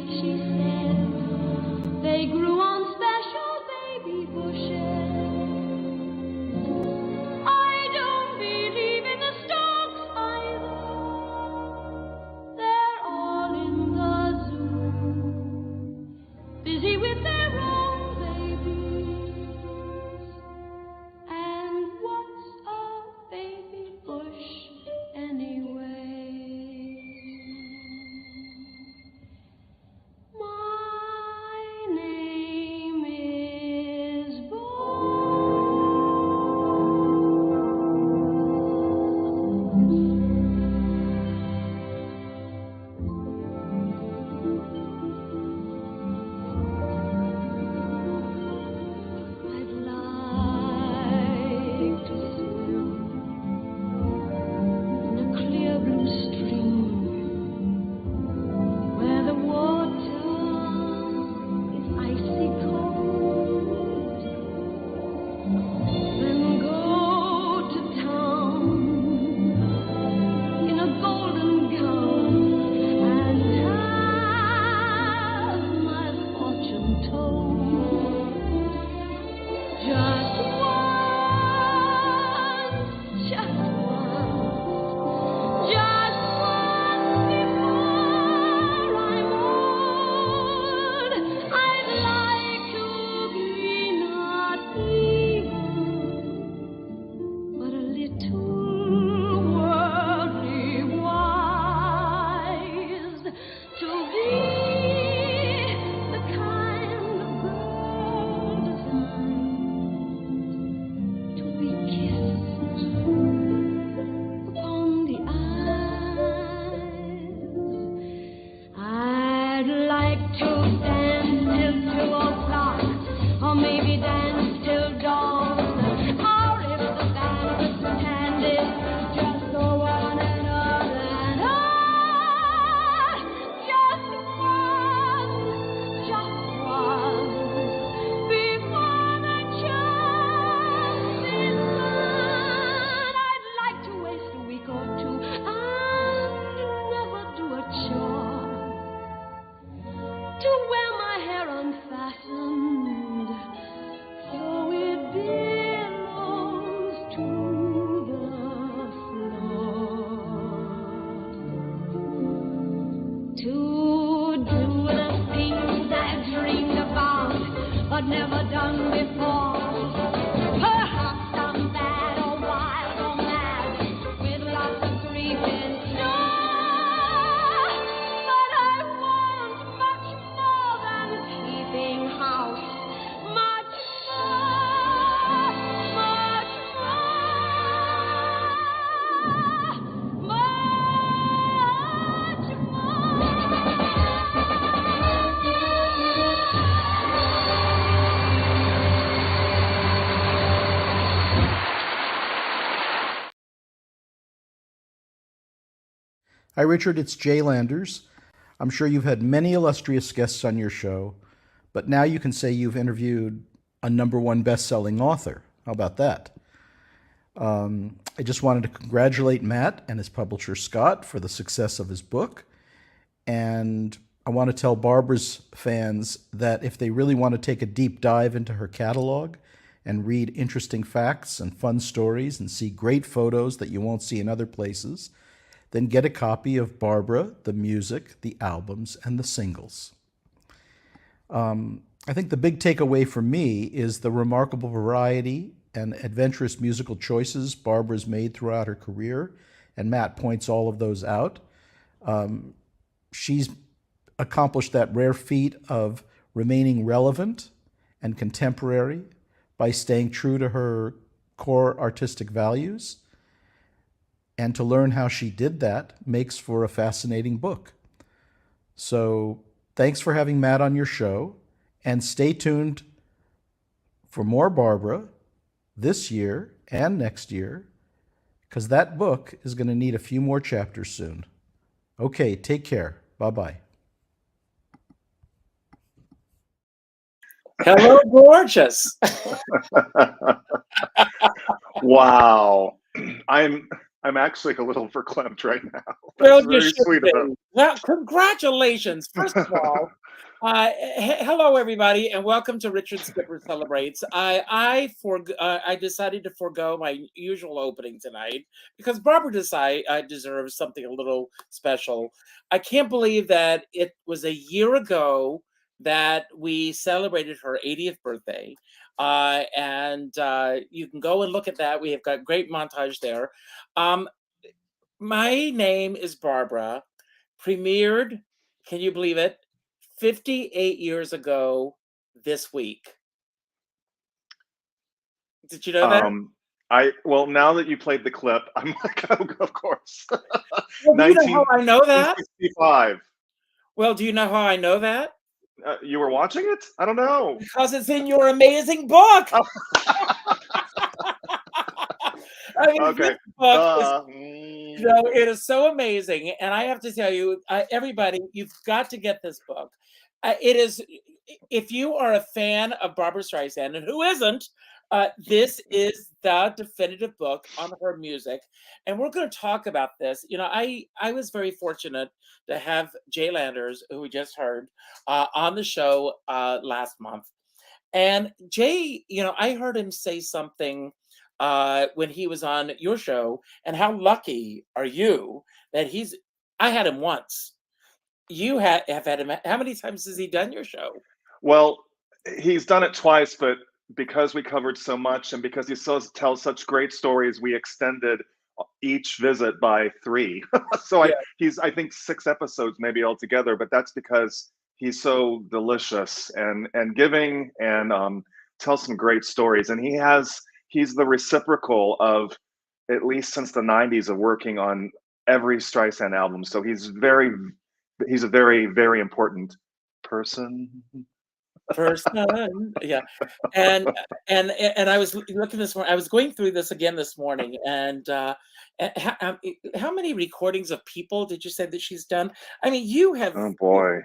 she said, they grew on special baby bushes. I don't believe in the stalks either. They're all in the zoo, busy with their own babies. And what's a baby bush anyway? My name is I'd like to swim in a clear blue stream where the water is icy cold. Then go to town in a golden gown and have my fortune told. Just once, just once, just once before I'm old. I'd like to be not evil, but a little worldly wise, to be the kind of girl designed to be kissed upon the eyes. I'd like to dance till 2 o'clock, or maybe dance till dawn. Or if the band could stand it, just go on and on and on. Just once, before the chance is gone. I'd like to waste a week or two and never do a chore, to wear my hair unfastened, so it belongs to the floor. To do the things I've dreamed about, but never done before. Perhaps I'm bad or wild or mad, with lots of grief in store. But I want much more than keeping house. Much more, much more, much Hi, Richard. It's Jay Landers. I'm sure you've had many illustrious guests on your show, but now you can say you've interviewed a #1 best-selling author. How about that? I just wanted to congratulate Matt and his publisher, Scott, for the success of his book. And I want to tell Barbra's fans that if they really want to take a deep dive into her catalog and read interesting facts and fun stories and see great photos that you won't see in other places, then get a copy of Barbra, the music, the albums, and the singles. I think the big takeaway for me is the remarkable variety and adventurous musical choices Barbra's made throughout her career, and Matt points all of those out. She's accomplished that rare feat of remaining relevant and contemporary by staying true to her core artistic values. And to learn how she did that makes for a fascinating book. So thanks for having Matt on your show, and stay tuned for more Barbra this year and next year, because that book is going to need a few more chapters soon. Okay, take care. Bye-bye. Hello, gorgeous. Wow. I'm actually a little verklempt right now. Well, That's you very should sweet be. of Well, congratulations. First of all, hello everybody, and welcome to Richard Skipper Celebrates. I decided to forego my usual opening tonight because Barbara deserves something a little special. I can't believe that it was a year ago that we celebrated her 80th birthday. And you can go and look at that. We have got great montage there. My name is Barbara. Premiered, can you believe it? 58 years ago this week. Did you know that? Well, now that you played the clip, I'm like, oh, of course. Well, do you know how I know that? 1965. Well, do you know how I know that? You were watching it? I don't know. Because it's in your amazing book. I mean, Okay. this book is, it is so amazing, and I have to tell you, everybody, you've got to get this book. It is, if you are a fan of Barbra Streisand, and who isn't, this is the definitive book on her music, and we're going to talk about this. You know, I was very fortunate to have Jay Landers, who we just heard, on the show last month, and Jay, you know, I heard him say something when he was on your show, and how lucky are you that I had him once. You have had him. How many times has he done your show? Well, he's done it twice, but because we covered so much and because he tells such great stories, we extended each visit by 3. So yeah. I think 6 episodes maybe altogether, but that's because he's so delicious and giving and tells some great stories. And he's the reciprocal of, at least since the 90s, of working on every Streisand album. So he's a very, very important person. Yeah. And I was looking this morning, I was going through this again this morning, and how many recordings of People did you say that she's done? I mean, you have. Oh boy.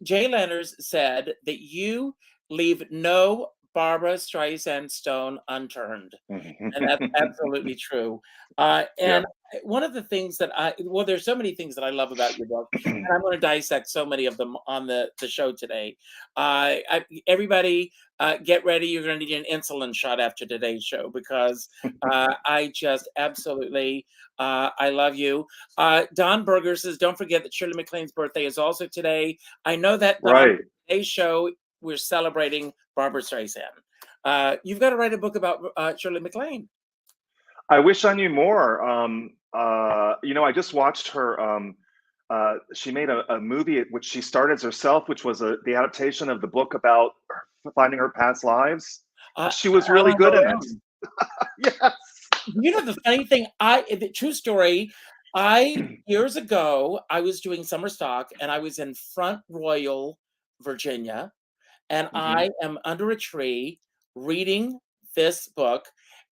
Jay Landers said that you leave no Barbra Streisand stone unturned, and that's absolutely true. And one of the things that there's so many things that I love about your book, and I'm going to dissect so many of them on the show today. Everybody, get ready. You're going to need an insulin shot after today's show, because I just absolutely, I love you. Don Berger says, don't forget that Shirley MacLaine's birthday is also today. I know that, Don, right. Today's show, we're celebrating Barbra Streisand. You've got to write a book about Shirley MacLaine. I wish I knew more. You know, I just watched her. She made a movie which she starred as herself, which was the adaptation of the book about finding her past lives. She was really good in it. Yes. You know, the funny thing, the true story, years ago, I was doing summer stock, and I was in Front Royal, Virginia, and I am under a tree reading this book.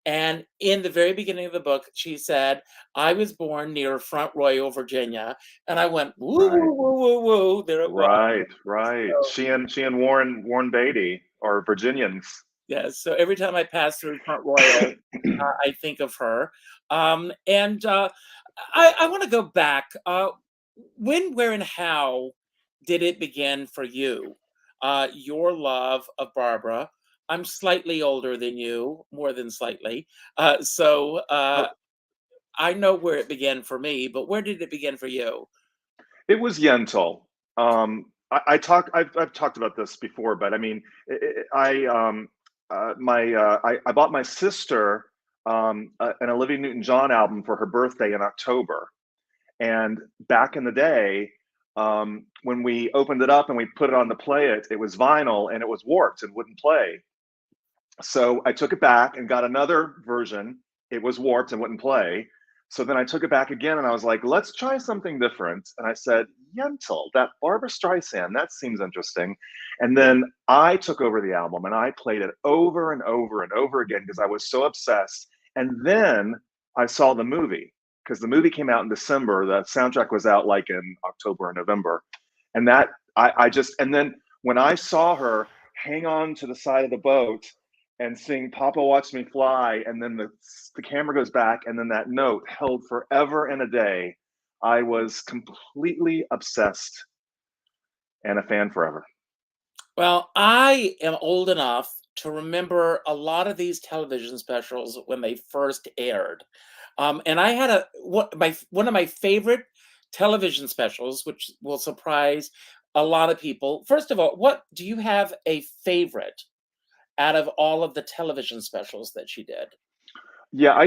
And in the very beginning of the book, she said, I was born near Front Royal, Virginia. And I went, woo, woo, woo, woo, woo. There it was. Right. So, she and Warren Beatty are Virginians. Yes. So every time I pass through Front Royal, I think of her. I want to go back. When, where, and how did it begin for you? Your love of Barbra. I'm slightly older than you, more than slightly. So I know where it began for me, but where did it begin for you? It was Yentl. I've talked about this before, but I mean, I bought my sister an Olivia Newton-John album for her birthday in October. And back in the day, when we opened it up and we put it on to play it, it was vinyl and it was warped and wouldn't play. So I took it back and got another version. It was warped and wouldn't play. So then I took it back again and I was like, let's try something different. And I said, Yentl, that Barbra Streisand, that seems interesting. And then I took over the album and I played it over and over and over again because I was so obsessed. And then I saw the movie, because the movie came out in December. The soundtrack was out like in October or November. And and then when I saw her hang on to the side of the boat and sing Papa Watch Me Fly, and then the camera goes back, and then that note held forever and a day, I was completely obsessed and a fan forever. Well, I am old enough to remember a lot of these television specials when they first aired. And I had one of my favorite television specials, which will surprise a lot of people. First of all, what do you have a favorite out of all of the television specials that she did? Yeah,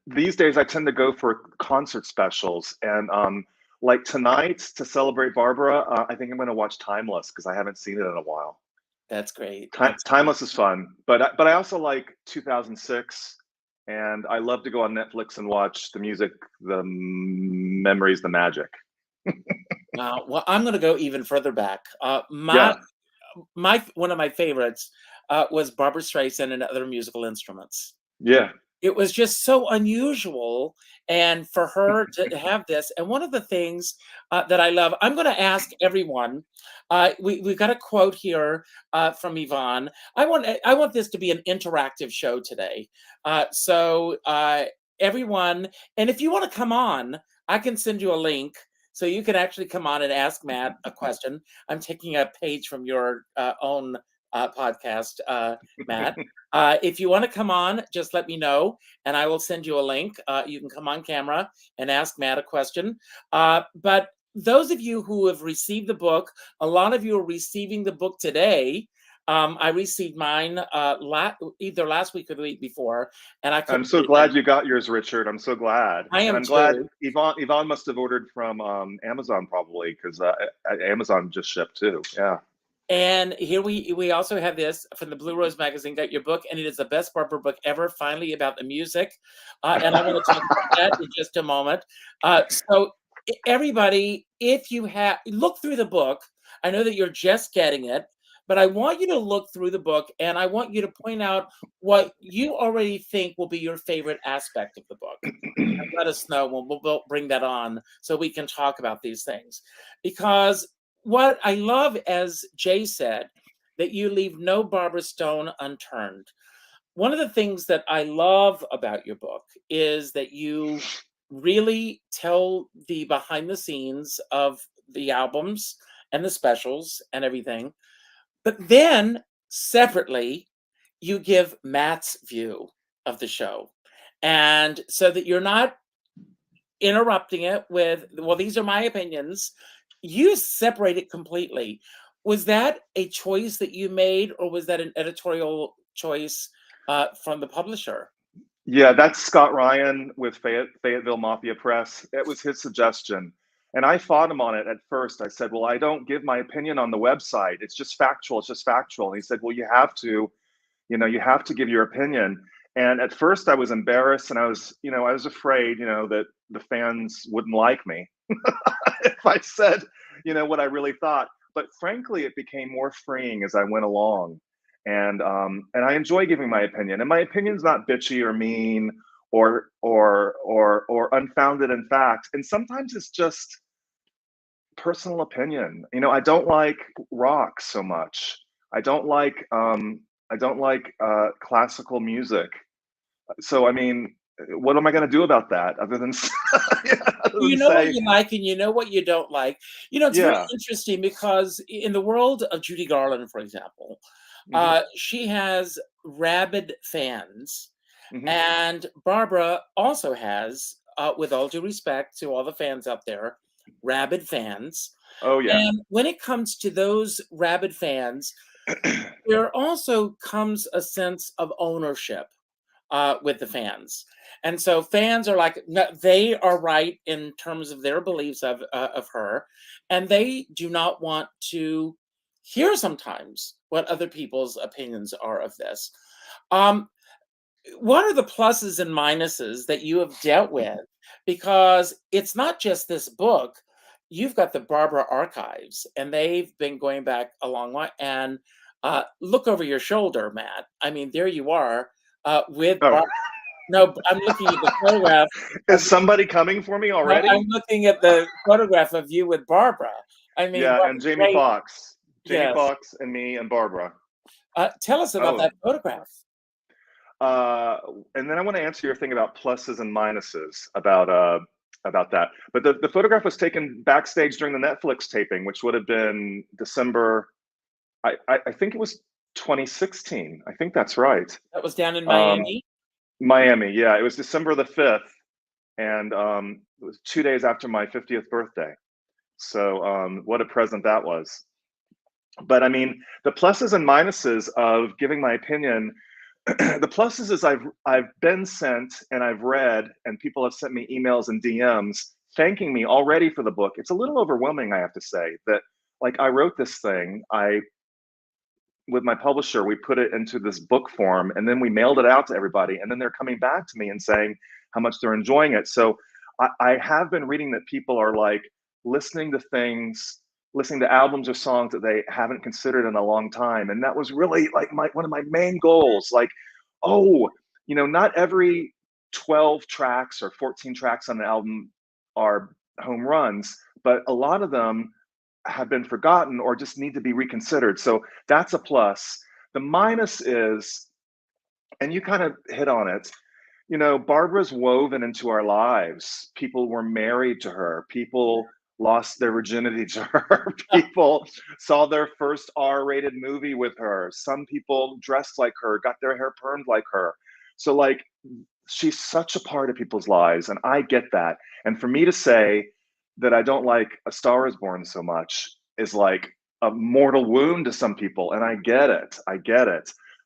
these days I tend to go for concert specials, and like tonight to celebrate Barbara, I think I'm going to watch Timeless because I haven't seen it in a while. That's great. Timeless is fun, but I also like 2006, and I love to go on Netflix and watch the music, the memories, the magic. Well, I'm going to go even further back. Yeah. One of my favorites was Barbra Streisand and Other Musical Instruments. Yeah. It was just so unusual, and for her to have this. And one of the things that I love, I'm going to ask everyone. We've got a quote here from Yvonne. I want this to be an interactive show today. So everyone, and if you want to come on, I can send you a link so you can actually come on and ask Matt a question. I'm taking a page from your own podcast, Matt. If you want to come on, just let me know, and I will send you a link. You can come on camera and ask Matt a question. But those of you who have received the book, a lot of you are receiving the book today. I received mine either last week or the week before, and I'm so glad you got yours, Richard. I'm so glad. I am. And I'm glad Yvonne must have ordered from Amazon probably, because Amazon just shipped too. Yeah. And here we also have this from the Blue Rose magazine. Got your book, and it is the best Barbra book ever. Finally, about the music, and I want to talk about that in just a moment. So, everybody, if you look through the book, I know that you're just getting it, but I want you to look through the book, and I want you to point out what you already think will be your favorite aspect of the book. And let us know when we'll bring that on so we can talk about these things, because what I love, as Jay said, that you leave no Barbra stone unturned. One of the things that I love about your book is that you really tell the behind the scenes of the albums and the specials and everything. But then separately, you give Matt's view of the show. And so that you're not interrupting it with, well, these are my opinions. You separate it completely. Was that a choice that you made, or was that an editorial choice from the publisher? Yeah, that's Scott Ryan with Fayetteville Mafia Press. It was his suggestion. And I fought him on it at first. I said, well, I don't give my opinion on the website. It's just factual. It's just factual. And he said, well, you have to give your opinion. And at first I was embarrassed, and I was afraid, that the fans wouldn't like me if I said, what I really thought. But frankly, it became more freeing as I went along. And I enjoy giving my opinion. And my opinion's not bitchy or mean or unfounded in fact. And sometimes it's just personal opinion. I don't like rock so much. I don't like classical music. So I mean, what am I going to do about that other than you know what you like and you know what you don't like? It's very interesting, because in the world of Judy Garland, for example, she has rabid fans, and Barbra also has, with all due respect to all the fans out there, rabid fans. Oh yeah. And when it comes to those rabid fans, there also comes a sense of ownership with the fans. And so fans are like, no, they are right in terms of their beliefs of her, and they do not want to hear sometimes what other people's opinions are of this. What are the pluses and minuses that you have dealt with? Because it's not just this book. You've got the Barbra archives, and they've been going back a long way. And look over your shoulder, Matt. I mean, there you are with Barbra. No, I'm looking at the photograph. Is somebody coming for me already? I'm looking at the photograph of you with Barbra. I mean, yeah, and Jamie Foxx. Jamie Foxx and me and Barbra. Tell us about that photograph. And then I want to answer your thing about pluses and minuses about that. But the photograph was taken backstage during the Netflix taping, which would have been December. I think it was 2016. I think that's right. That was down in Um, Miami. Miami, yeah, it was December the 5th, and it was 2 days after my 50th birthday. So what a present that was. But I mean, the pluses and minuses of giving my opinion. The pluses is I've been sent and I've read, and people have sent me emails and DMs thanking me already for the book. It's a little overwhelming, I have to say, that like I wrote this thing, with my publisher, we put it into this book form, and then we mailed it out to everybody, and then they're coming back to me and saying how much they're enjoying it. So I have been reading that people are like listening to albums or songs that they haven't considered in a long time, and that was really like one of my main goals. Like, oh, not every 12 tracks or 14 tracks on an album are home runs, but a lot of them have been forgotten or just need to be reconsidered. So that's a plus. The minus is, and you kind of hit on it, Barbra's woven into our lives. People were married to her. People lost their virginity to her. People saw their first R-rated movie with her. Some people dressed like her, got their hair permed like her. So like, she's such a part of people's lives, and I get that. And for me to say that I don't like A Star Is Born so much is like a mortal wound to some people, and I get it.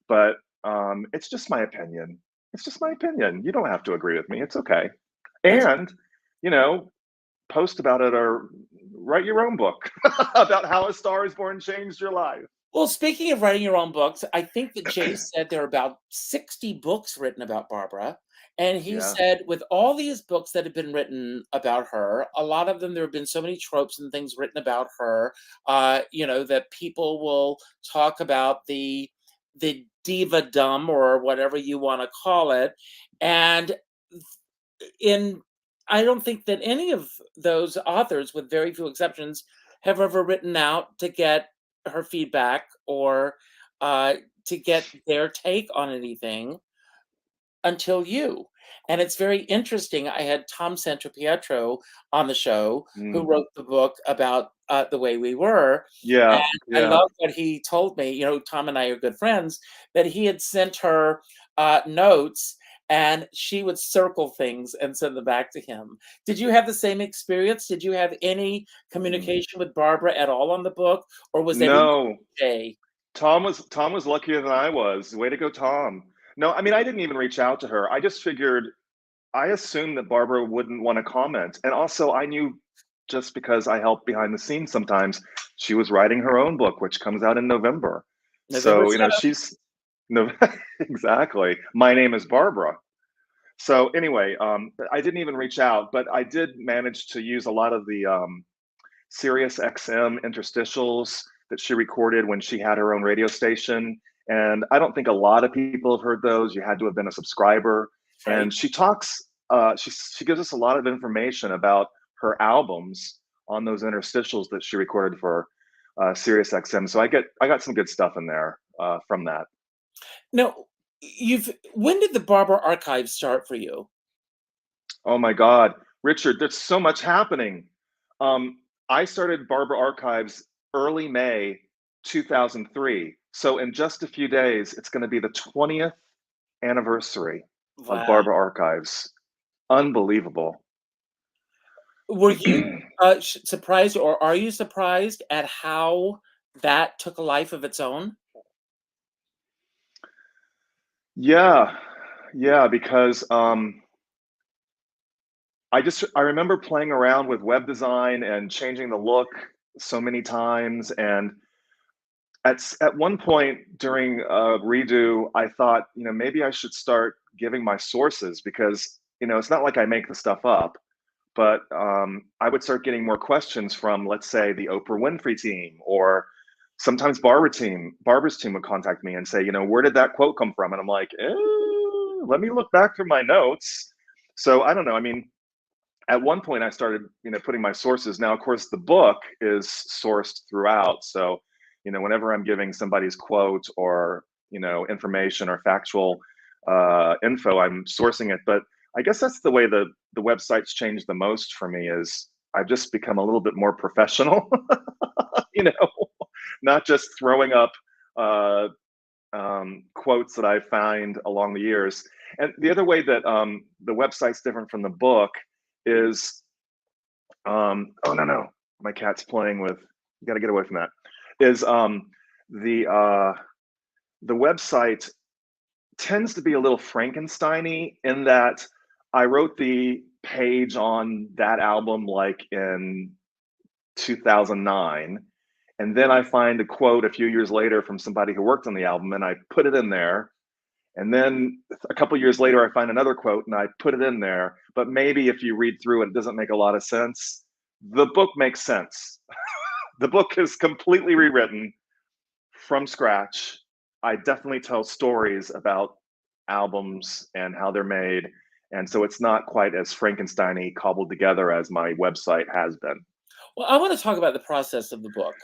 But it's just my opinion. It's just my opinion. You don't have to agree with me. It's okay. And, post about it or write your own book about how A Star Is Born changed your life. Well, speaking of writing your own books, I think that Jay said there are about 60 books written about Barbra. And he Yeah. said, with all these books that have been written about her, a lot of them, there have been so many tropes and things written about her, that people will talk about the diva-dom or whatever you want to call it. And I don't think that any of those authors, with very few exceptions, have ever written out to get her feedback or to get their take on anything until you. And it's very interesting. I had Tom Santopietro on the show, who wrote the book about The Way We Were. Yeah. And I love what he told me. Tom and I are good friends, that he had sent her notes, and she would circle things and send them back to him. Did you have the same experience? Did you have any communication with Barbra at all on the book, or was No. Jay? Tom was luckier than I was. Way to go, Tom. No, I mean, I didn't even reach out to her. I just figured, I assumed that Barbra wouldn't want to comment. And also, I knew, just because I help behind the scenes sometimes, she was writing her own book, which comes out in November. So, she's, no, exactly. My Name is Barbra. So anyway, I didn't even reach out, but I did manage to use a lot of the Sirius XM interstitials that she recorded when she had her own radio station. And I don't think a lot of people have heard those. You had to have been a subscriber. Right. And she talks, she gives us a lot of information about her albums on those interstitials that she recorded for Sirius XM. So I got some good stuff in there from that. Now, when did the Barbra Archive start for you? Oh my God, Richard, there's so much happening. I started Barbra Archives early May 2003. So in just a few days, it's going to be the 20th anniversary of Barbra Archives. Unbelievable. Were you surprised, or are you surprised at how that took a life of its own? Yeah, because I remember playing around with web design and changing the look so many times, and at one point during a redo, I thought, maybe I should start giving my sources, because it's not like I make the stuff up, but I would start getting more questions from, let's say, the Oprah Winfrey team, or sometimes Barbra's team would contact me and say, where did that quote come from? And I'm like, let me look back through my notes. So I don't know. I mean, at one point I started, putting my sources. Now, of course, the book is sourced throughout. So, whenever I'm giving somebody's quote or, information or factual info, I'm sourcing it. But I guess that's the way the website's changed the most for me, is I've just become a little bit more professional, you know, not just throwing up quotes that I find along the years. And the other way that the website's different from the book is, oh no, my cat's playing with. You got to get away from that. Is the website tends to be a little Frankenstein-y in that I wrote the page on that album like in 2009, and then I find a quote a few years later from somebody who worked on the album, and I put it in there. And then a couple years later, I find another quote and I put it in there. But maybe if you read through it, it doesn't make a lot of sense. The book makes sense. The book is completely rewritten from scratch. I definitely tell stories about albums and how they're made. And so it's not quite as Frankenstein-y cobbled together as my website has been. Well, I want to talk about the process of the book.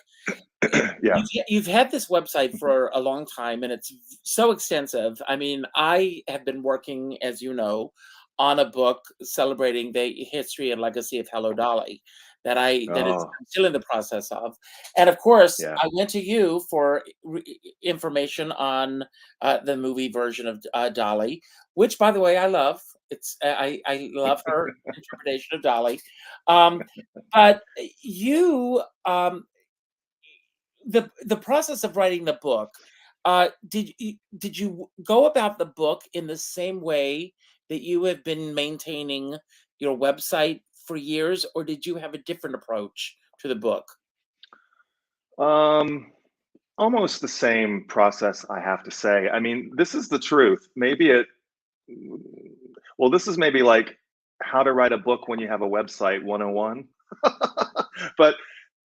Yeah. You've had this website for a long time, and it's so extensive. I mean, I have been working, as you know, on a book celebrating the history and legacy of Hello Dolly that I'm still in the process of. And of course, Yeah. I went to you for information on the movie version of Dolly, which, by the way, I love. I love her interpretation of Dolly. But you, the process of writing the book, did you go about the book in the same way that you have been maintaining your website for years, or did you have a different approach to the book? Almost the same process, I have to say. I mean, this is the truth. This is maybe like how to write a book when you have a website 101. But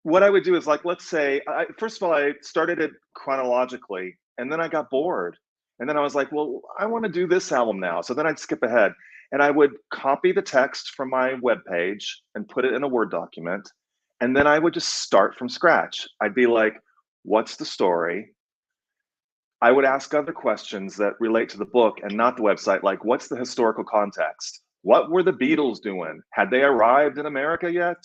what I would do is, like, let's say, first of all, I started it chronologically, and then I got bored. And then I was like, well, I want to do this album now. So then I'd skip ahead. And I would copy the text from my webpage and put it in a Word document. And then I would just start from scratch. I'd be like, what's the story? I would ask other questions that relate to the book and not the website, like, what's the historical context? What were the Beatles doing? Had they arrived in America yet?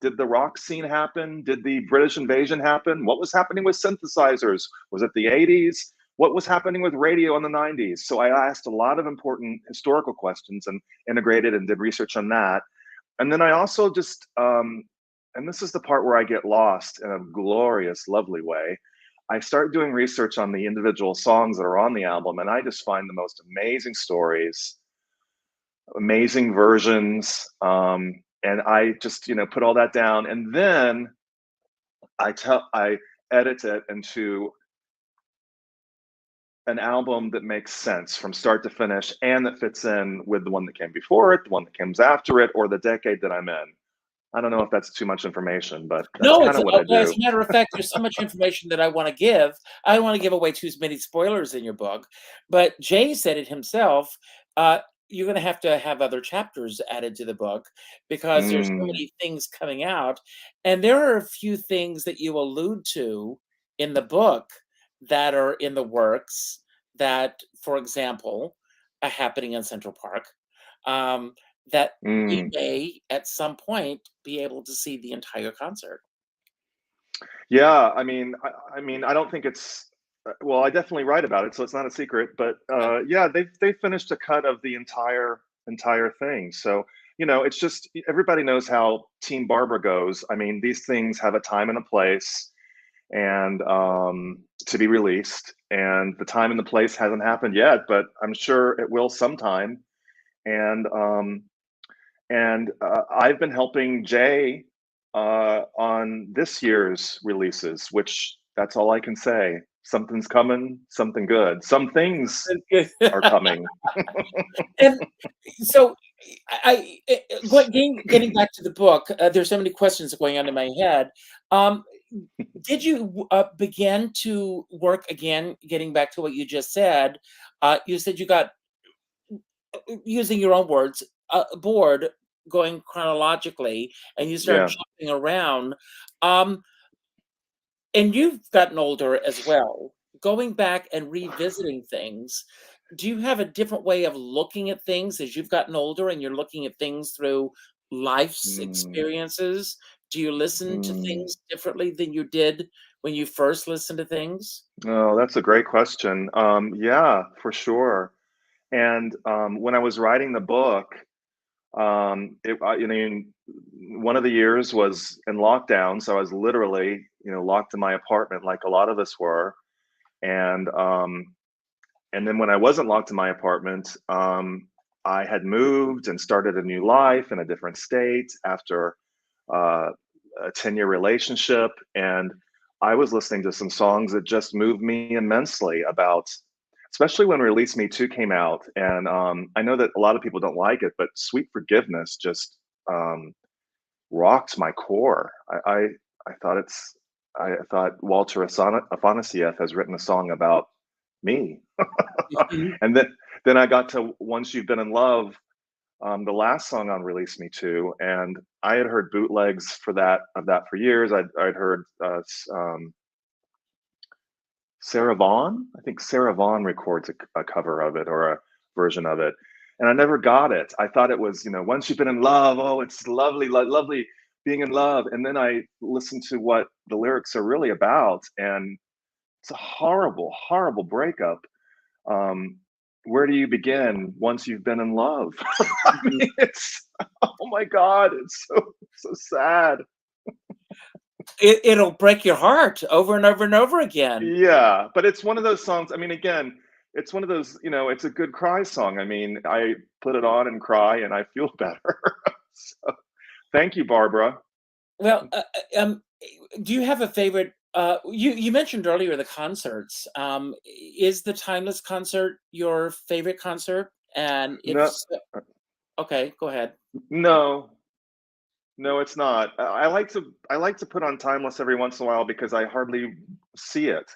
Did the rock scene happen? Did the British invasion happen? What was happening with synthesizers? Was it the 80s? What was happening with radio in the 90s? So I asked a lot of important historical questions and integrated and did research on that. And then I also just, and this is the part where I get lost in a glorious, lovely way, I start doing research on the individual songs that are on the album, and I just find the most amazing stories, amazing versions, and I just, put all that down, and then I edit it into an album that makes sense from start to finish, and that fits in with the one that came before it, the one that comes after it, or the decade that I'm in. I don't know if that's too much information, but that's kind of what I do. As a matter of fact, there's so much information that I want to give. I don't want to give away too many spoilers in your book, but Jay said it himself. You're going to have other chapters added to the book because there's so many things coming out. And there are a few things that you allude to in the book that are in the works that, for example, are happening in Central Park, that we may at some point be able to see the entire concert. Yeah, I mean, I don't think it's, well, I definitely write about it, so it's not a secret. But yeah, they finished a cut of the entire thing. So it's just, everybody knows how Team Barbra goes. I mean, these things have a time and a place, and to be released. And the time and the place hasn't happened yet, but I'm sure it will sometime. And I've been helping Jay on this year's releases, which, that's all I can say. Something's coming, something good. Some things are coming. And so, getting back to the book, there's so many questions going on in my head. Did you begin to work again, getting back to what you just said? You said you got, using your own words, bored going chronologically, and you started jumping around. And you've gotten older as well. Going back and revisiting things, do you have a different way of looking at things as you've gotten older and you're looking at things through life's experiences? Do you listen to things differently than you did when you first listened to things? Oh, that's a great question. Yeah, for sure. And when I was writing the book, one of the years was in lockdown, so I was literally, locked in my apartment like a lot of us were. And then when I wasn't locked in my apartment, I had moved and started a new life in a different state after uh, a 10-year relationship. And I was listening to some songs that just moved me immensely about, especially when Release Me 2 came out. And I know that a lot of people don't like it, but Sweet Forgiveness just rocked my core. I thought Walter Afanasieff has written a song about me. And then I got to Once You've Been in Love, the last song on Release Me 2, and I had heard bootlegs for that for years. I'd heard Sarah Vaughan. I think Sarah Vaughan records a cover of it or a version of it, and I never got it. I thought it was, Once You've Been in Love, oh, it's lovely, lovely being in love. And then I listened to what the lyrics are really about, and it's a horrible, horrible breakup. Where do you begin once you've been in love? I mean, it's, oh my God, it's so sad. It'll break your heart over and over and over again. Yeah, but it's one of those songs. I mean, again, it's one of those, it's a good cry song. I mean, I put it on and cry and I feel better. So, thank you, Barbara. Well, do you have a favorite? You mentioned earlier the concerts. Is the Timeless concert your favorite concert? And if No, so, okay, go ahead. no, it's not. I like to put on Timeless every once in a while because I hardly see it.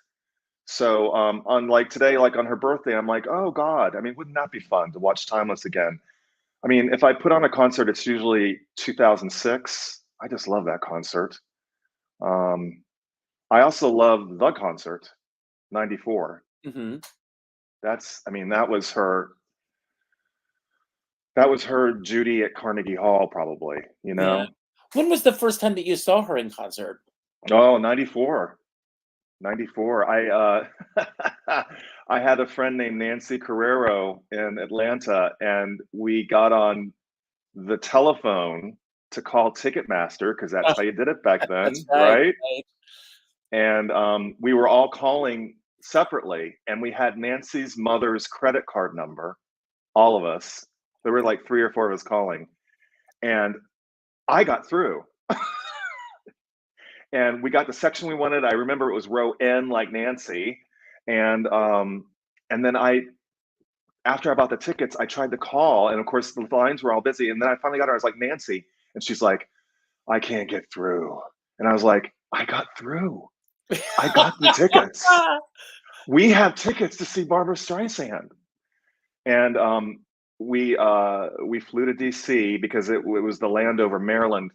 So on like today, like on her birthday, I'm like, oh God, I mean, wouldn't that be fun to watch Timeless again? I mean, if I put on a concert, it's usually 2006. I just love that concert. I also love the concert, 94. Mm-hmm. That was her Judy at Carnegie Hall, probably, Yeah. When was the first time that you saw her in concert? Oh, 94. 94. I had a friend named Nancy Carrero in Atlanta, and we got on the telephone to call Ticketmaster because that's how you did it back then, That's right. And we were all calling separately, and we had Nancy's mother's credit card number, all of us. There were like 3 or 4 of us calling, and I got through. And we got the section we wanted. I remember it was row N, like Nancy. And then after I bought the tickets, I tried to call, and of course the lines were all busy. And then I finally got her. I was like, Nancy, and she's like, I can't get through. And I was like, I got through. I got the tickets. We have tickets to see Barbra Streisand. And we flew to DC because it was the Landover, Maryland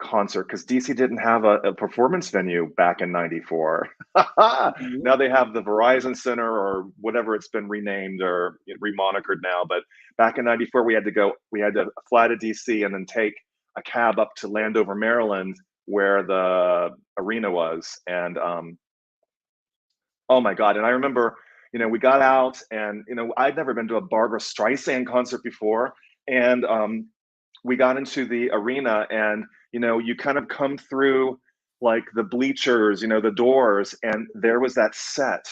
concert, because DC didn't have a performance venue back in 94. Now they have the Verizon Center or whatever it's been renamed or remonikered now. But back in 94, we had to fly to DC and then take a cab up to Landover, Maryland, where the arena was. And oh my God. And I remember, we got out and, I'd never been to a Barbra Streisand concert before. And we got into the arena, and, you kind of come through like the bleachers, the doors, and there was that set,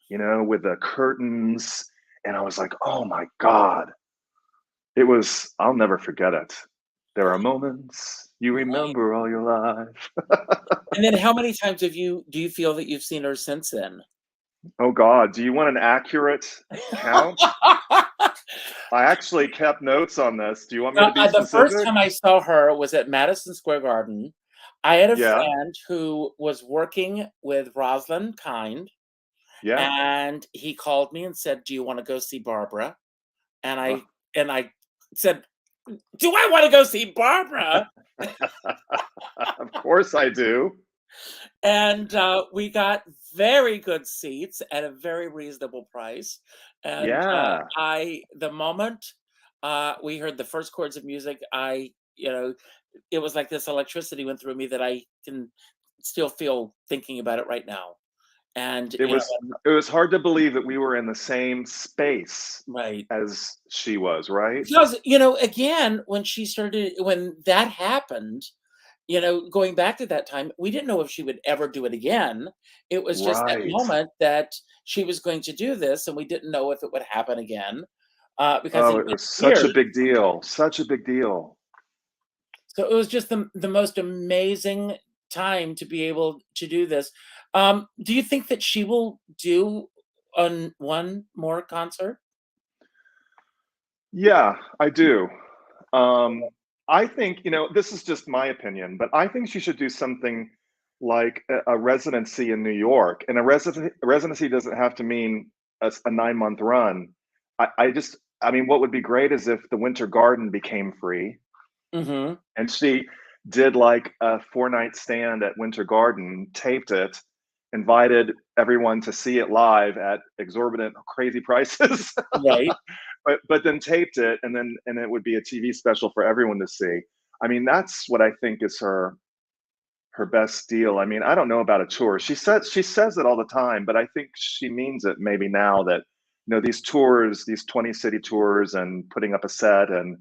with the curtains. And I was like, oh my God. I'll never forget it. There are moments you remember all your life. And then how many times do you feel that you've seen her since then? Oh God, do you want an accurate count? I actually kept notes on this. Do you want me to be specific? The first time I saw her was at Madison Square Garden. I had a friend who was working with Rosalind Kind. Yeah. And he called me and said, do you want to go see Barbara? And I said, do I want to go see Barbara? Of course I do. And we got very good seats at a very reasonable price. And Yeah. the moment we heard the first chords of music, it was like this electricity went through me that I can still feel thinking about it right now. And, It was it was hard to believe that we were in the same space right. as she was, right? Because, again, when that happened, going back to that time, we didn't know if she would ever do it again. It was just that Right. moment that she was going to do this, and we didn't know if it would happen again, because Oh, in it many was such a years. big deal, such a big deal. So it was just the most amazing time to be able to do this. Do you think that she will do one more concert? Yeah, I do. Um, I think, this is just my opinion, but I think she should do something like a residency in New York. And a residency doesn't have to mean a 9-month run. I mean, what would be great is if the Winter Garden became free Mhm. and she did like a 4-night stand at Winter Garden, taped it, invited everyone to see it live at exorbitant, crazy prices, Right. but then taped it, and it would be a TV special for everyone to see. I mean, that's what I think is her best deal. I mean, I don't know about a tour. She says it all the time, but I think she means it maybe now that these tours, these 20 city tours, and putting up a set and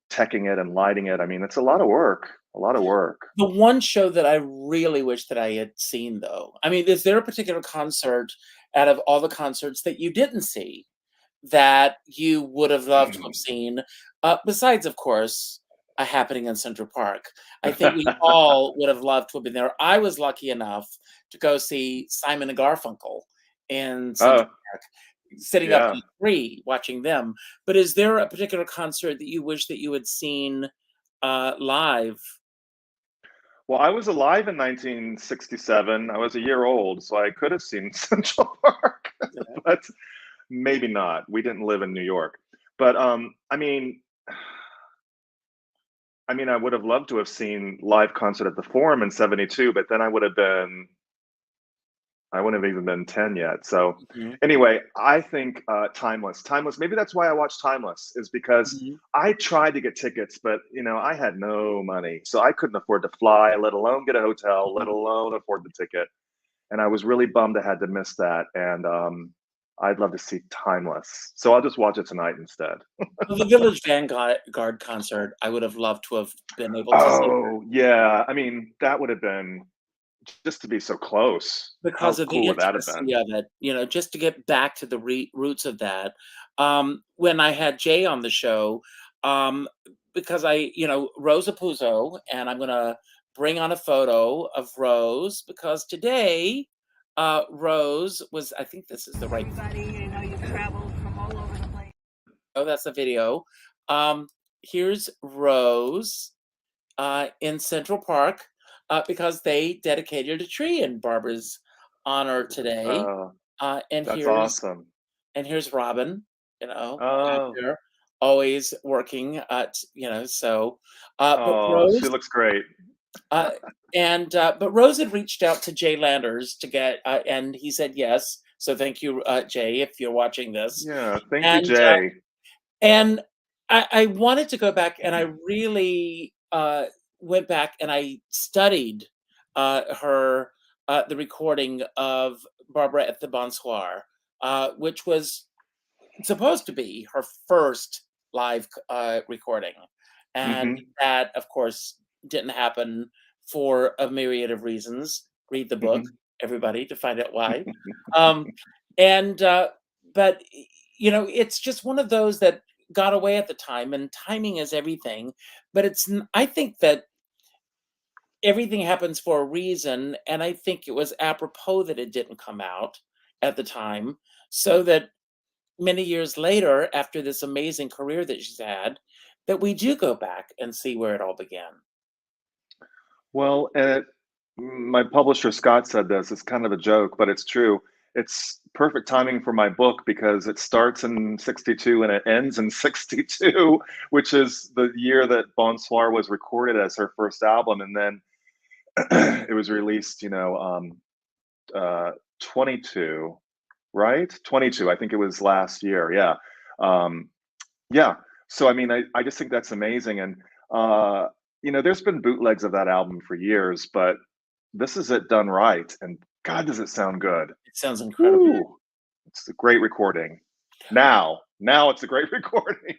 teching it and lighting it. I mean, it's a lot of work. A lot of work. The one show that I really wish that I had seen, though, I mean, is there a particular concert out of all the concerts that you didn't see that you would have loved to have seen, besides, of course, a happening in Central Park? I think we all would have loved to have been there. I was lucky enough to go see Simon and Garfunkel in Oh, Central Park, sitting up yeah. in the tree watching them. But is there a particular concert that you wish that you had seen live? Well, I was alive in 1967. I was a year old, so I could have seen Central Park, Yeah. but maybe not. We didn't live in New York. But I mean, I would have loved to have seen live concert at the Forum in '72, but then I wouldn't have even been 10 yet. So Mhm. anyway, I think Timeless. Timeless. Maybe that's why I watched Timeless, is because Mhm. I tried to get tickets, but I had no money. So I couldn't afford to fly, let alone get a hotel, let Mhm. alone afford the ticket. And I was really bummed I had to miss that. And I'd love to see Timeless. So I'll just watch it tonight instead. Well, the Village Vanguard concert, I would have loved to have been able to see Oh, yeah. I mean, that would have been just to be so close. because How of the cool would that have intimacy been? of it, just to get back to the roots of that. When I had Jay on the show, um, because Rose Apuzzo, and I'm gonna bring on a photo of Rose because today, Rose was, I think this is the right. Everybody, I know you've traveled from all over the place. Oh, that's the video. Um, Here's Rose in Central Park because they dedicated a tree in Barbara's honor today. Uh, Uh, and that's here's awesome. and here's Robin, out Oh, there, always working. So, but oh, she Rose, looks great. uh, but Rose had reached out to Jay Landers to get, and he said yes. So thank you, Jay, if you're watching this. Yeah, thank you, And Jay. and I wanted to go back, and I really went back and I studied the recording of Barbara at the Bonsoir, which was supposed to be her first live recording, and Hmm. that, of course, didn't happen for a myriad of reasons. Read the book, Hmm. everybody, to find out why. Um, and but it's just one of those that got away at the time, and timing is everything. But I think that everything happens for a reason, and I think it was apropos that it didn't come out at the time, so that many years later, after this amazing career that she's had, that we do go back and see where it all began. Well, my publisher Scott said this. It's kind of a joke, but it's true. It's perfect timing for my book because it starts in '62 and it ends in '62, which is the year that Bonsoir was recorded as her first album, and then it was released, 22, right? 22. I think it was last year. Yeah. Um, yeah. So I mean, I just think that's amazing. And there's been bootlegs of that album for years, but this is it done right. And God, does it sound good. It sounds incredible. Woo. It's a great recording. Now it's a great recording.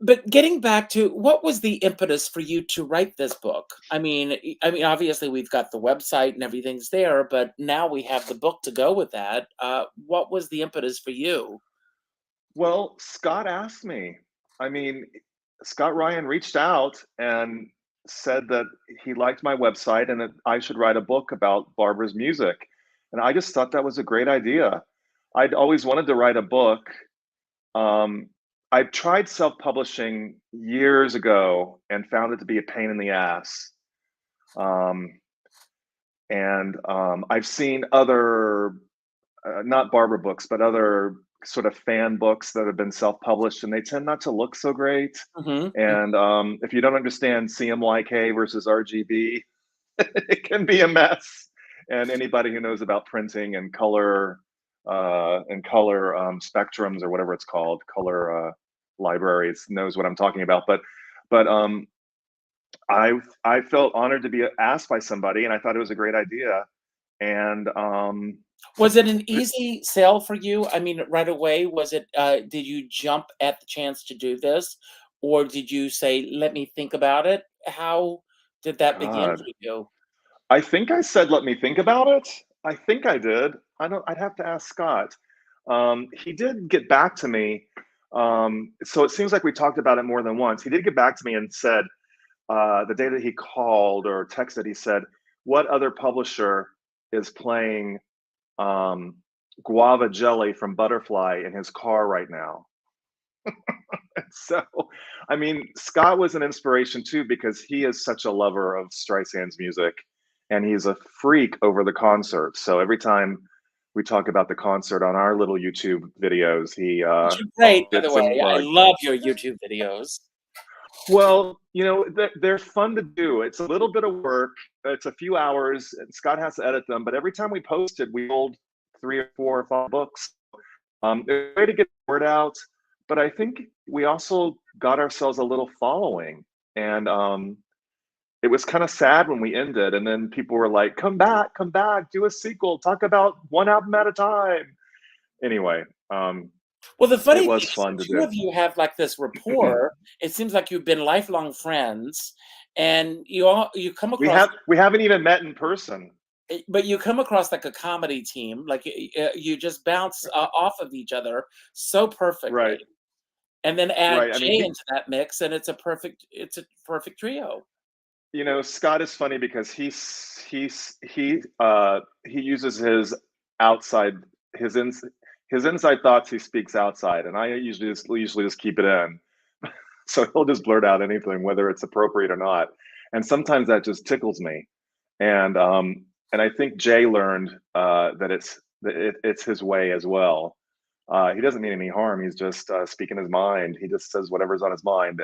But getting back to what was the impetus for you to write this book? I mean, obviously we've got the website and everything's there, but now we have the book to go with that. What was the impetus for you? Well, Scott asked me. I mean, Scott Ryan reached out and said that he liked my website and that I should write a book about Barbara's music. And I just thought that was a great idea. I'd always wanted to write a book. I tried self-publishing years ago and found it to be a pain in the ass. I've seen other, not Barbara books, but other sort of fan books that have been self-published, and they tend not to look so great. Mm-hmm. And if you don't understand CMYK versus RGB, it can be a mess. And anybody who knows about printing and color spectrums, or whatever it's called, color libraries, knows what I'm talking about. But I felt honored to be asked by somebody, and I thought it was a great idea. And was it an easy sale for you? I mean, right away, was it? Did you jump at the chance to do this, or did you say, "Let me think about it"? How did that begin for you? I think I said, "Let me think about it." I think I did. I'd have to ask Scott. He did get back to me. So it seems like we talked about it more than once. He did get back to me and said, the day that he called or texted, he said, "What other publisher is playing Guava Jelly from Butterfly in his car right now?" So, I mean, Scott was an inspiration too, because he is such a lover of Streisand's music, and he's a freak over the concert. So every time we talk about the concert on our little YouTube videos, he great, by the way. I love your YouTube videos. Well, they're fun to do. It's a little bit of work. It's a few hours, and Scott has to edit them. But every time we posted, we sold 3 or 4 or 5 books. It's a way to get the word out. But I think we also got ourselves a little following. And it was kind of sad when we ended. And then people were like, come back, do a sequel, talk about one album at a time. Anyway, well, the funny thing is, the two of you have like this rapport. It seems like you've been lifelong friends, and you come across. We haven't even met in person. But you come across like a comedy team. Like you just bounce off of each other so perfectly. Right. And then add Jay into that mix, and it's a perfect trio. Scott is funny because he uses his inside thoughts. He speaks outside, and I usually just keep it in. So he'll just blurt out anything, whether it's appropriate or not. And sometimes that just tickles me. And I think Jay learned that it's his way as well. He doesn't mean any harm. He's just speaking his mind. He just says whatever's on his mind.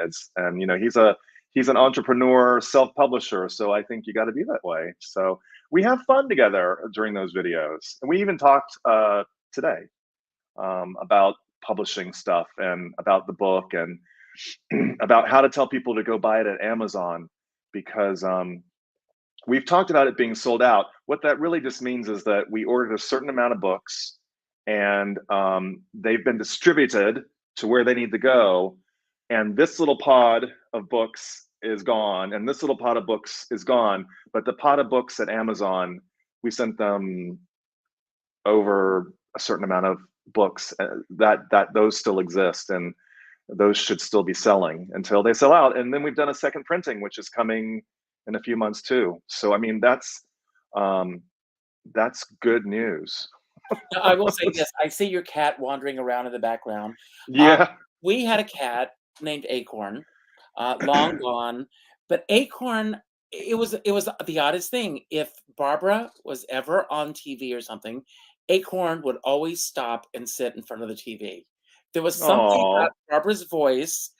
He's an entrepreneur, self-publisher. So I think you got to be that way. So we have fun together during those videos. And we even talked today about publishing stuff and about the book and about how to tell people to go buy it at Amazon, because we've talked about it being sold out. What that really just means is that we ordered a certain amount of books, and they've been distributed to where they need to go. And this little pod of books is gone, and this little pot of books is gone. But the pot of books at Amazon, we sent them over a certain amount of books that those still exist, and those should still be selling until they sell out. And then we've done a second printing, which is coming in a few months too. So I mean, that's good news. I will say this: I see your cat wandering around in the background. Yeah, we had a cat named Acorn, long gone, but Acorn. It was the oddest thing. If Barbara was ever on TV or something, Acorn would always stop and sit in front of the TV. There was something about Barbara's voice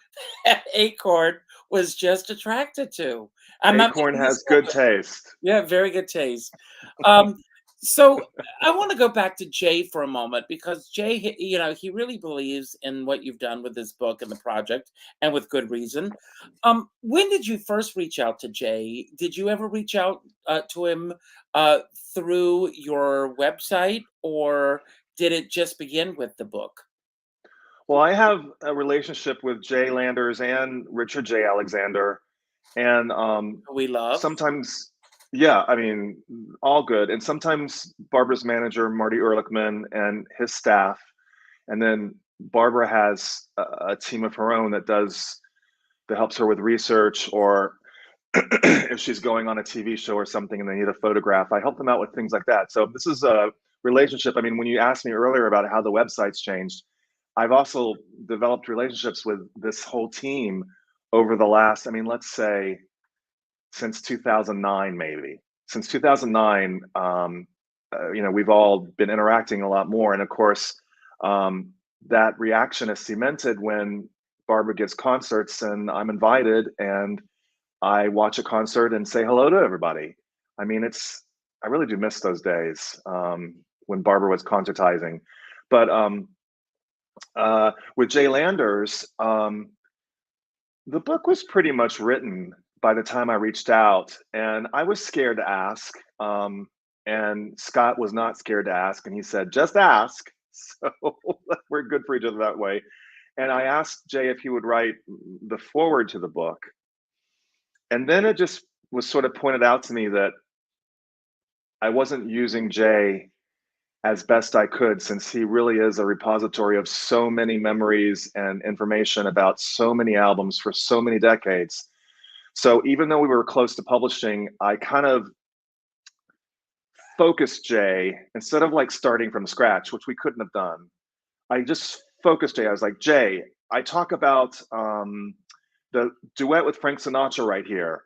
that Acorn was just attracted to. Acorn has good taste. Yeah, very good taste. So I want to go back to Jay for a moment because Jay, he really believes in what you've done with this book and the project, and with good reason. When did you first reach out to Jay? Did you ever reach out to him through your website, or did it just begin with the book? Well, I have a relationship with Jay Landers and Richard J. Alexander, and We love. sometimes, yeah, I mean, all good. And sometimes Barbara's manager, Marty Ehrlichman, and his staff, and then Barbara has a team of her own that helps her with research, or if she's going on a TV show or something and they need a photograph, I help them out with things like that. So this is a relationship. I mean, when you asked me earlier about how the website's changed, I've also developed relationships with this whole team over the last, I mean, let's say since 2009, maybe. Since 2009, we've all been interacting a lot more. And of course, that reaction is cemented when Barbara gives concerts and I'm invited and I watch a concert and say hello to everybody. I mean, I really do miss those days when Barbara was concertizing. But with Jay Landers, the book was pretty much written by the time I reached out, and I was scared to ask. And Scott was not scared to ask, and he said, just ask. So we're good for each other that way. And I asked Jay if he would write the foreword to the book. And then it just was sort of pointed out to me that I wasn't using Jay as best I could, since he really is a repository of so many memories and information about so many albums for so many decades. So even though we were close to publishing, I kind of focused Jay, instead of like starting from scratch, which we couldn't have done. I just focused Jay. I was like, Jay, I talk about the duet with Frank Sinatra right here.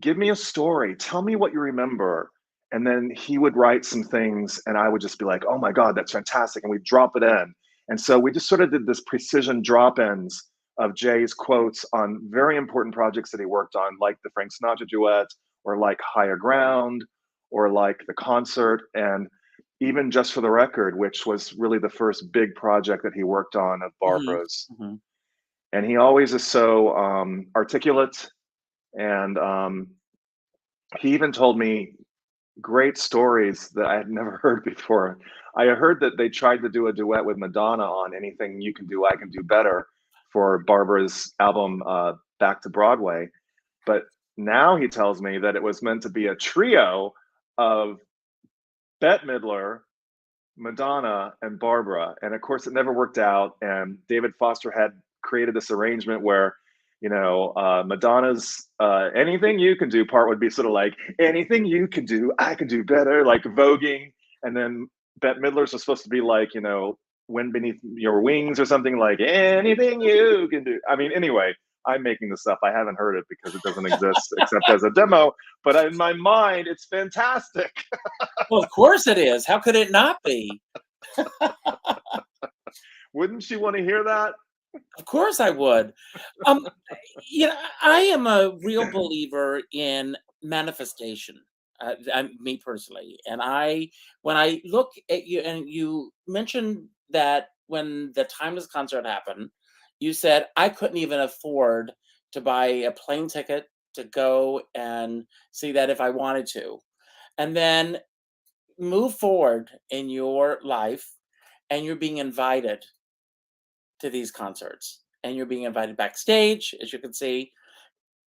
Give me a story. Tell me what you remember. And then he would write some things and I would just be like, oh my God, that's fantastic. And we'd drop it in. And so we just sort of did this precision drop-ins of Jay's quotes on very important projects that he worked on, like the Frank Sinatra duet, or like Higher Ground, or like the concert, and even Just for the Record, which was really the first big project that he worked on of Barbara's. Mm-hmm. And he always is so articulate. And he even told me great stories that I had never heard before. I heard that they tried to do a duet with Madonna on Anything You Can Do, I Can Do Better for Barbara's album Back to Broadway. But now he tells me that it was meant to be a trio of Bette Midler, Madonna, and Barbara. And of course, it never worked out. And David Foster had created this arrangement where, Madonna's Anything You Can Do part would be sort of like, anything you can do, I can do better, like voguing. And then Bette Midler's was supposed to be like, Wind Beneath Your Wings or something, like anything you can do. I mean, anyway, I'm making this up. I haven't heard it because it doesn't exist except as a demo. But in my mind, it's fantastic. Well, of course it is. How could it not be? Wouldn't you want to hear that? Of course I would. I am a real believer in manifestation. Me personally, and when I look at you, and you mentioned that when the Timeless concert happened, you said I couldn't even afford to buy a plane ticket to go and see that if I wanted to, and then move forward in your life, and you're being invited to these concerts, and you're being invited backstage, as you can see.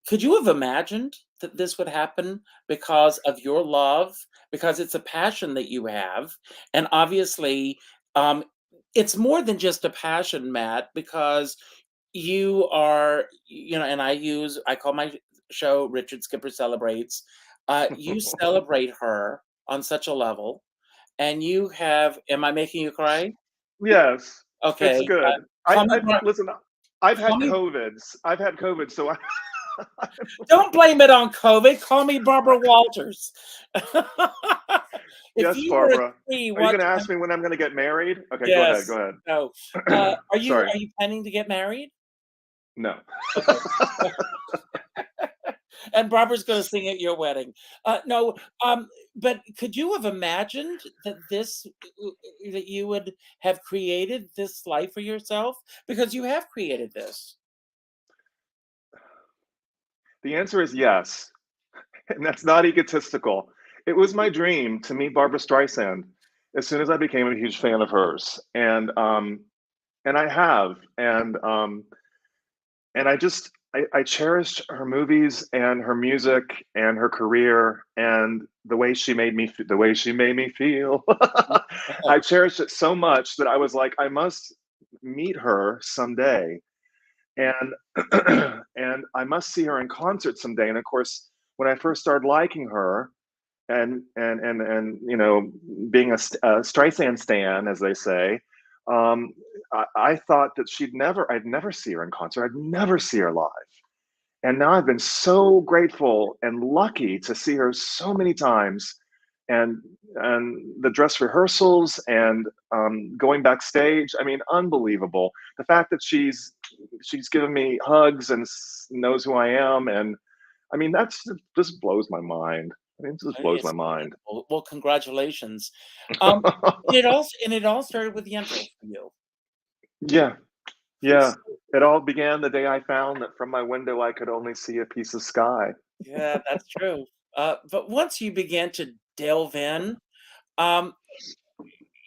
Could you have imagined that this would happen because of your love? Because it's a passion that you have. And obviously, it's more than just a passion, Matt, because you are, and I call my show Richard Skipper Celebrates. You celebrate her on such a level. And you have, am I making you cry? Yes. Okay. It's good. Listen, I've had COVID, so I don't blame it on COVID. Call me Barbara Walters. Yes, Barbara. Are you going to ask me when I'm going to get married? Okay, yes. Go ahead. No. Are you planning to get married? No. Okay. And Barbara's going to sing at your wedding. No. but could you have imagined that that you would have created this life for yourself? Because you have created this. The answer is yes, and that's not egotistical. It was my dream to meet Barbra Streisand as soon as I became a huge fan of hers, and I have, and I cherished her movies and her music and her career and the way she made me feel. I cherished it so much that I was like, I must meet her someday, and and I must see her in concert someday. And of course, when I first started liking her, and you know, being a Streisand stan, as they say, I thought that I'd never see her in concert, I'd never see her live. And now I've been so grateful and lucky to see her so many times, and the dress rehearsals and going backstage. I mean, unbelievable. The fact that she's given me hugs and knows who I am, and I mean, that's just blows my mind. I mean, it just blows my It's mind. incredible. Well, congratulations. It all started with Yentl for you. Yeah, yeah. It all began the day I found that from my window I could only see a piece of sky. Yeah, that's true. But once you began to delve in, um,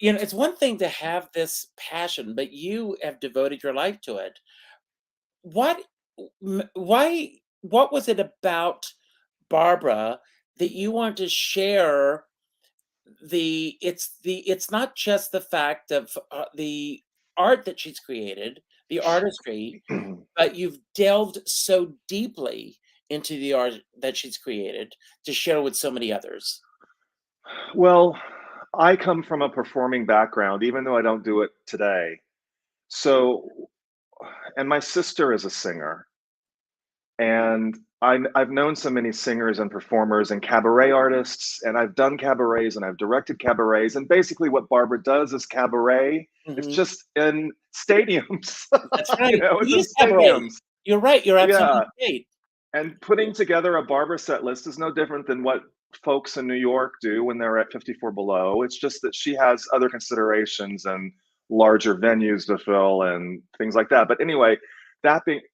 it's one thing to have this passion, but you have devoted your life to it. What, why, what was it about Barbara that you want to share? It's not just the fact of the art that she's created, the artistry, but you've delved so deeply into the art that she's created to share with so many others. Well, I come from a performing background, even though I don't do it today. So, and my sister is a singer, and I've known so many singers and performers and cabaret artists, and I've done cabarets and I've directed cabarets. And basically, what Barbara does is cabaret. It's Mhm. just in stadiums. That's right. It's It in is cabaret. stadiums. You're right. You're Yeah. absolutely right. And putting together a Barbara set list is no different than what folks in New York do when they're at 54 Below. It's just that she has other considerations and larger venues to fill and things like that. But anyway,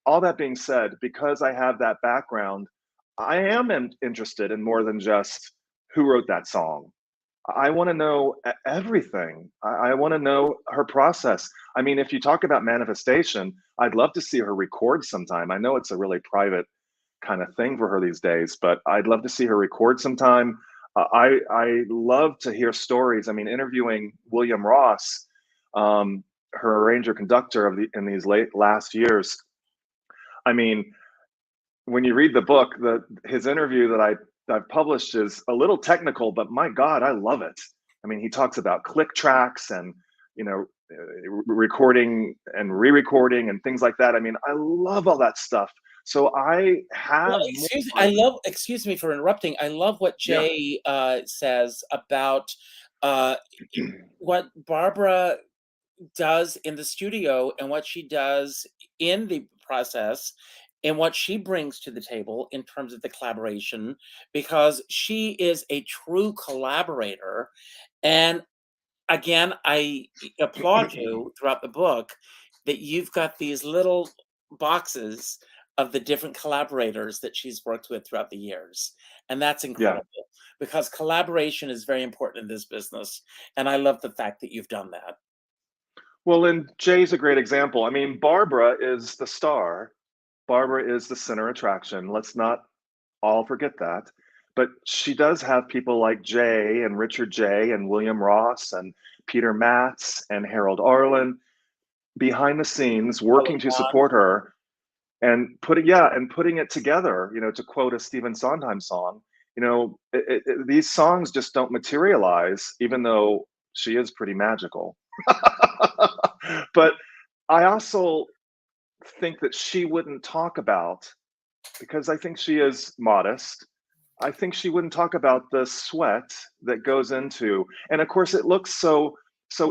all that being said, because I have that background, I am interested in more than just who wrote that song. I want to know everything. I want to know her process. I mean, if you talk about manifestation, I'd love to see her record sometime. I know it's a really private kind of thing for her these days, but I'd love to see her record sometime. I love to hear stories. I mean, interviewing William Ross, her arranger conductor in these last years. I mean, when you read the book, his interview that I've published is a little technical, but my God, I love it. I mean, he talks about click tracks and, you know, recording and re-recording and things like that. I mean, I love all that stuff. So I have excuse me for interrupting. I love what Yeah. Jay says about what Barbara does in the studio and what she does in the process and what she brings to the table in terms of the collaboration, because she is a true collaborator. And again, I applaud you throughout the book that you've got these little boxes of the different collaborators that she's worked with throughout the years. And that's Yeah. incredible because collaboration is very important in this business. And I love the fact that you've done that. Well, and Jay's a great example. I mean, Barbara is the star. Barbara is the center attraction. Let's not all forget that. But she does have people like Jay and Richard Jay and William Ross and Peter Matz and Harold Arlen behind the scenes working to support her and putting it together, you know, to quote a Stephen Sondheim song. You know, these songs just don't materialize, even though she is pretty magical. But I also think that she wouldn't talk about, because I think she is modest, I think she wouldn't talk about the sweat that goes into, and of course it looks so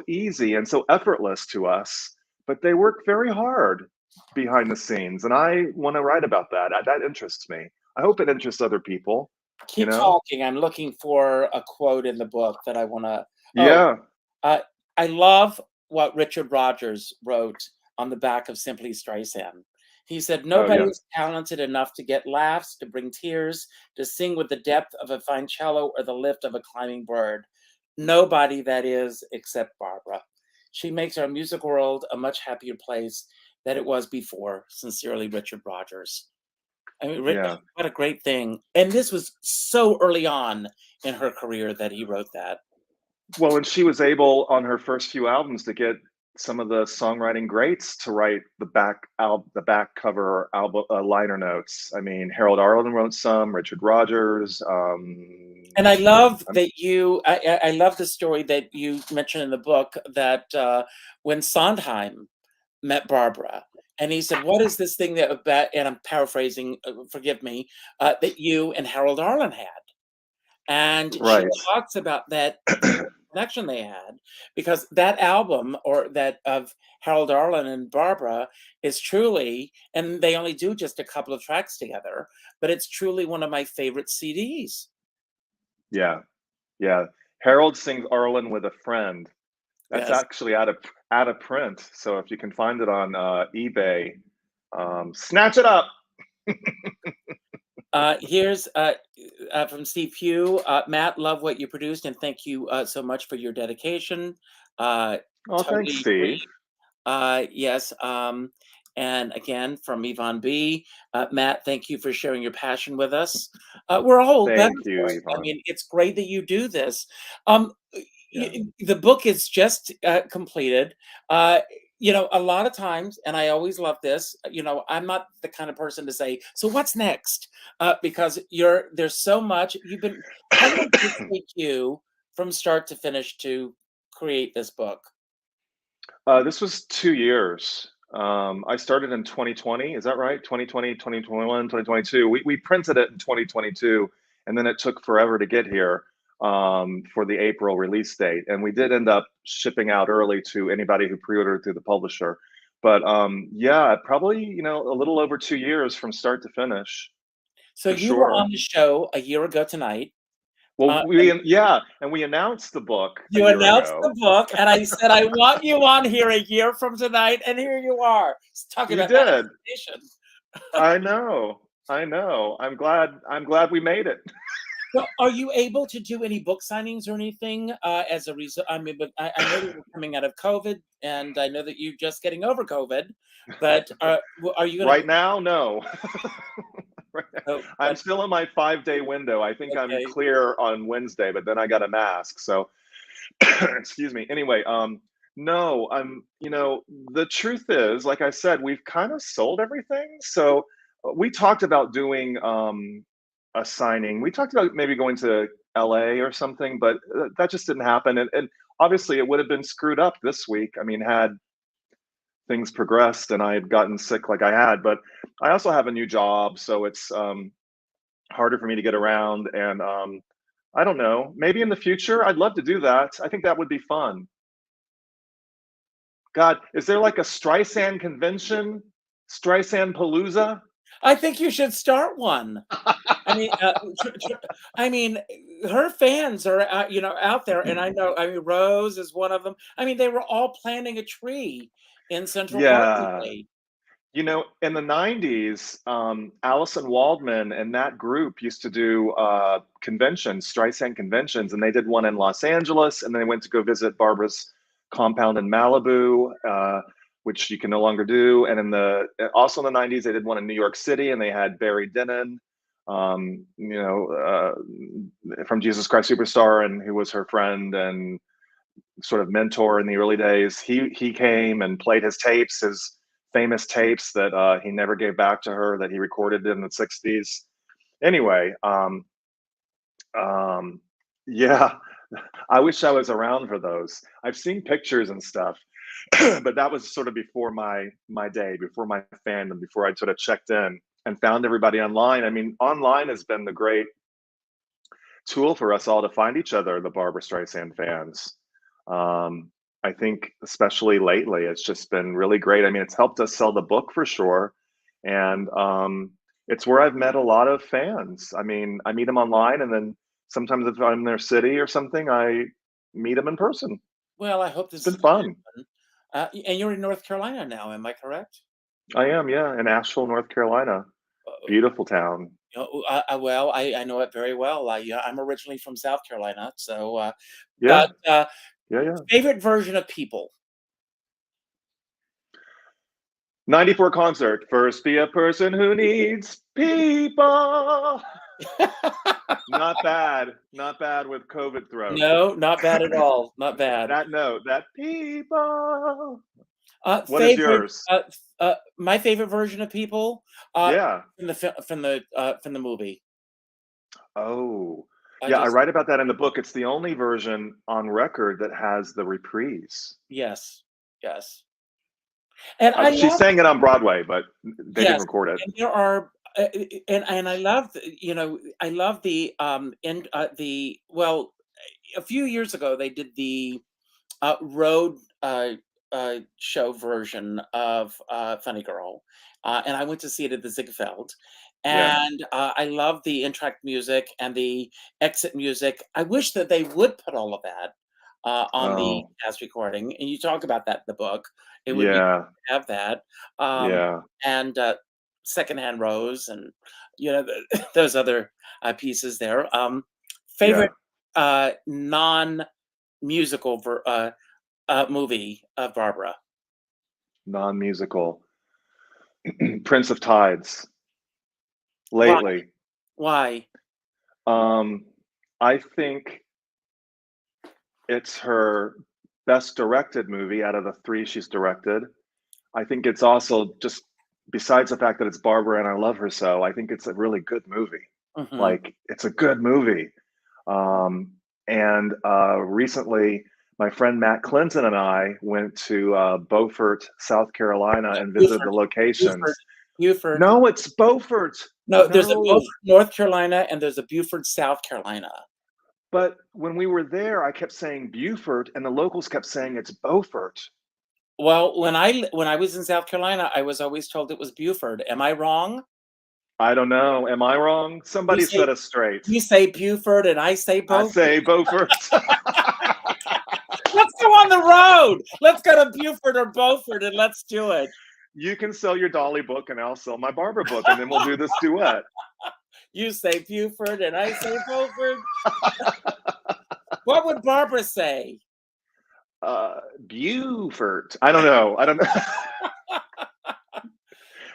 easy and so effortless to us, but they work very hard behind the scenes, and I want to write about that. That interests me. I hope it interests other people. you Keep know? talking. I'm looking for a quote in the book that I want to. Oh, Yeah. uh, I love what Richard Rodgers wrote on the back of Simply Streisand. He said, Oh, "Nobody yeah. is talented enough to get laughs, to bring tears, to sing with the depth of a fine cello or the lift of a climbing bird. Nobody, that is, except Barbra. She makes our music world a much happier place than it was before. Sincerely, Richard Rodgers." I mean, Yeah. what a great thing. And this was so early on in her career that he wrote that. Well, and she was able on her first few albums to get some of the songwriting greats to write the back cover album liner notes. I mean, Harold Arlen wrote some, Richard Rodgers. And I love that I love the story that you mentioned in the book that when Sondheim met Barbra, and he said, "What is this thing that about?" And I'm paraphrasing, forgive me, that you and Harold Arlen had, and she Right. talks about that connection they had because that album or that of Harold Arlen and Barbra is truly, and they only do just a couple of tracks together, but it's truly one of my favorite CDs. Yeah. Yeah. Harold sings Arlen with a friend. That's Yes. actually out of print. So if you can find it on eBay, snatch it up. Here's from Steve Pugh. Matt, love what you produced, and thank you so much for your dedication. Uh, Oh, thanks, totally agree. Steve. Yes. And again, from Yvonne B. Matt, thank you for sharing your passion with us. We're all better Thank you, for it. I Yvonne. mean, it's great that you do this. Um, Yeah. the book is just completed. A lot of times, and I always love this, I'm not the kind of person to say, so what's next? Because there's so much how long did it take you from start to finish to create this book? This was 2 years. I started in 2020. Is that right? 2020, 2021, 2022. We printed it in 2022, and then it took forever to get here for the April release date. And we did end up shipping out early to anybody who pre-ordered through the publisher. But yeah, probably, a little over 2 years from start to finish, So for you were sure. on the show a year ago tonight. Well, And and we announced the book a you year announced the ago. book, and I said, I want you on here a year from tonight, and here you are. Talking We about did. manifestation. I know. I know. I'm glad we made it. So are you able to do any book signings or anything as a result? I mean, but I know that we're coming out of COVID, and I know that you're just getting over COVID, but are you going to Right now, no. Right now. Oh, I'm still in my 5-day window. I think I'm okay. clear on Wednesday, but then I got a mask. So, excuse me. Anyway, no, the truth is, like I said, we've kind of sold everything. So we talked about doing a signing. We talked about maybe going to LA or something, but that just didn't happen. And obviously, it would have been screwed up this week. I mean, had things progressed and I had gotten sick like I had, but I also have a new job, so it's harder for me to get around. And I don't know, maybe in the future, I'd love to do that. I think that would be fun. God, is there like a Streisand convention? Streisand Palooza? I think you should start one. I mean, I mean, her fans are out there, and I know. I mean, Rose is one of them. I mean, they were all planting a tree in Central Park Yeah. today. In the 90s, Alison Waldman and that group used to do conventions, Streisand conventions, and they did one in Los Angeles, and then they went to go visit Barbara's compound in Malibu, which you can no longer do. And also in the 90s, they did one in New York City, and they had Barry Dennen, from Jesus Christ Superstar, and who was her friend and sort of mentor in the early days. He came and played his tapes, his famous tapes that he never gave back to her that he recorded in the 60s. Anyway, yeah, I wish I was around for those. I've seen pictures and stuff, but that was sort of before my day, before my fandom, before I sort of checked in and found everybody online. I mean, online has been the great tool for us all to find each other, the Barbra Streisand fans. I think especially lately, it's just been really great. I mean, it's helped us sell the book for sure. And it's where I've met a lot of fans. I mean, I meet them online, and then sometimes if I'm in their city or something, I meet them in person. Well, I hope It's this been is gonna fun. happen. And you're in North Carolina now, am I correct? I am, yeah, in Asheville, North Carolina. Uh, Beautiful town. well, I know it very well. I'm originally from South Carolina, so Yeah, but yeah, yeah. favorite version of People. 94 concert. First be a person who needs people. Not bad. Not bad with COVID throat. No, not bad at all. Not bad. That note, that people. What is Favorite, yours? my favorite version of People, Yeah. from the movie. Oh, I yeah, I just write about that in the book. It's the only version on record that has the reprise. Yes, yes, and I She love sang it on Broadway, but they didn't yes, record it. and there are, and I love I love well, a few years ago they did the road show version of Funny Girl, and I went to see it at the Ziegfeld. Yeah. And I love the in-track music and the exit music. I wish that they would put all of that on the Oh, cast recording, and you talk about that in the book. It would be yeah, to have that, um, yeah, and Secondhand Rose, and those other pieces there. yeah. Favorite non-musical movie of Barbara. Non-musical. Prince of Tides. Why? Lately, Why? um, I think it's her best directed movie out of the three she's directed. I think it's also just besides the fact that it's Barbara and I love her so, I think it's a really good movie. Hmm. Like it's a good movie. Um, and recently, my friend Matt Clinton and I went to Beaufort, South Carolina, and visited the Buford, Buford, locations. Buford. No, it's Beaufort. No, there's a Beaufort, No, North Carolina, and there's a Buford, South Carolina. but when we were there, I kept saying Beaufort, and the locals kept saying it's Beaufort. Well, when I was in South Carolina, I was always told it was Buford. Am I wrong? I don't know. Am I wrong? You Somebody say set us straight. you say Buford, and I say I Beaufort. say Beaufort. Let's go on the road. Let's go to Buford or Beaufort, and let's do it. You can sell your Dolly book, and I'll sell my Barbara book, and then we'll do this duet. You say Buford, and I say Beaufort. What would Barbara say? Beaufort. I don't know. I don't know.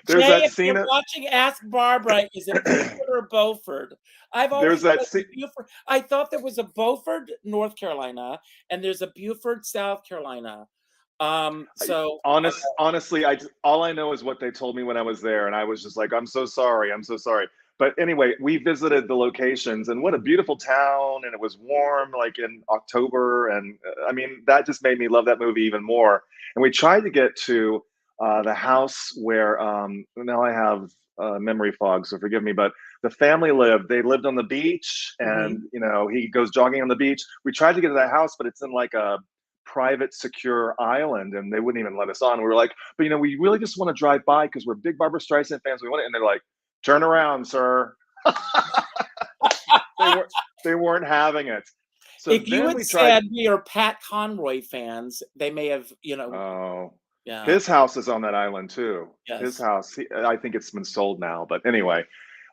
There's Jay, that if scene. you're watching Ask Barbara, is it Beaufort or Beaufort? I've There's always that thought scene. Beaufort. I thought there was a Beaufort, North Carolina, and there's a Beaufort, South Carolina. Honestly, all I know is what they told me when I was there, and I was just like, I'm so sorry, I'm so sorry. But anyway, we visited the locations, and what a beautiful town, and it was warm, like in October, and I mean that just made me love that movie even more. And we tried to get to the house where now I have memory fog, so forgive me, but the family lived. They lived on the beach, Mhm. and he goes jogging on the beach. We tried to get to that house, but it's in like a private secure island and they wouldn't even let us on. We were like, but we really just want to drive by because we're big Barbra Streisand fans. We want it. And they're like, turn around, sir. they weren't having it. So If you then had we tried. said we are Pat Conroy fans, they may have, Oh, yeah, his house is on that island too. His yes. house, I think it's been sold now. But anyway,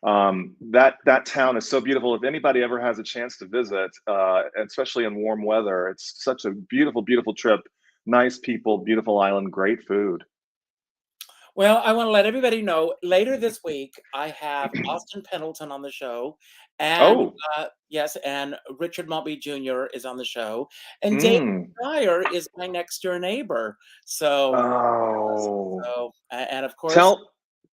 that town is so beautiful. If anybody ever has a chance to visit, especially in warm weather, it's such a beautiful, beautiful trip. Nice people, beautiful island, great food. Well, I want to let everybody know later this week I have Austin Pendleton on the show, and Oh, yes, and Richard Maltby Jr. is on the show, and Dave mm. Pryor is my next door neighbor. So, Oh. and of course,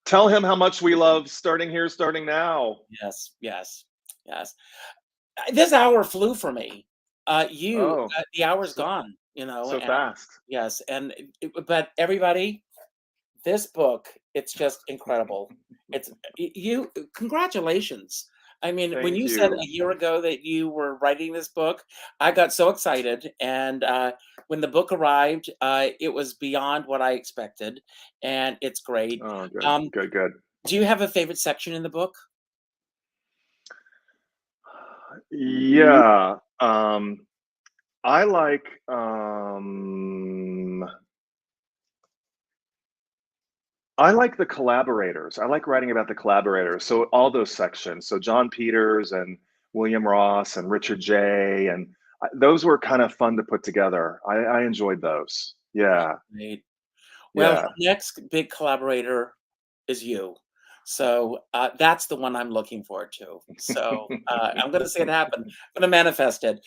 Tell him how much we love starting here, starting now. yes, yes, yes. This hour flew for me. Oh, The hour's so, gone. so And fast. yes, but everybody. This book, it's just incredible. It's congratulations. I mean, when Thank you said you. a year ago that you were writing this book, I got so excited. And when the book arrived, it was beyond what I expected. And it's great. Oh, good, Um, good, good. Do you have a favorite section in the book? Yeah. I like the collaborators. I like writing about the collaborators. So all those sections. So John Peters and William Ross and Richard J. And those were kind of fun to put together. I enjoyed those. Yeah. Great. Well, Yeah. the next big collaborator is you. So that's the one I'm looking forward to. So I'm going to see it happen. I'm going to manifest it.